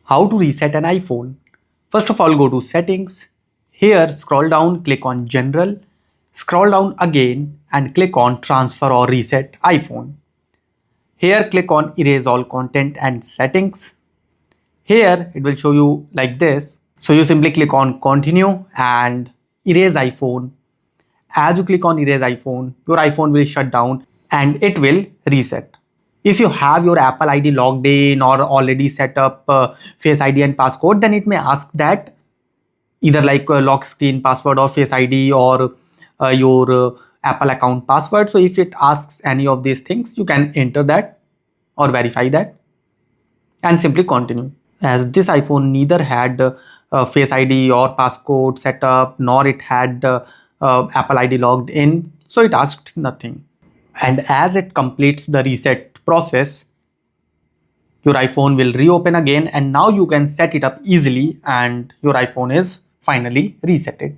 How to reset an iPhone? First of all, go to Settings. Here, scroll down, click on General. Scroll down again and click on Transfer or Reset iPhone. Here, click on Erase all content and settings. Here, it will show you like this. So you simply click on Continue and Erase iPhone. As you click on Erase iPhone, your iPhone will shut down and it will reset. If you have your Apple ID logged in or already set up Face ID and passcode, then it may ask that either like lock screen password or Face ID or your Apple account password. So if it asks any of these things, you can enter that or verify that and simply continue. As this iPhone neither had Face ID or passcode set up, nor it had Apple ID logged in, so it asked nothing. And as it completes the reset process, your iPhone will reopen again, and now you can set it up easily and your iPhone is finally resetted.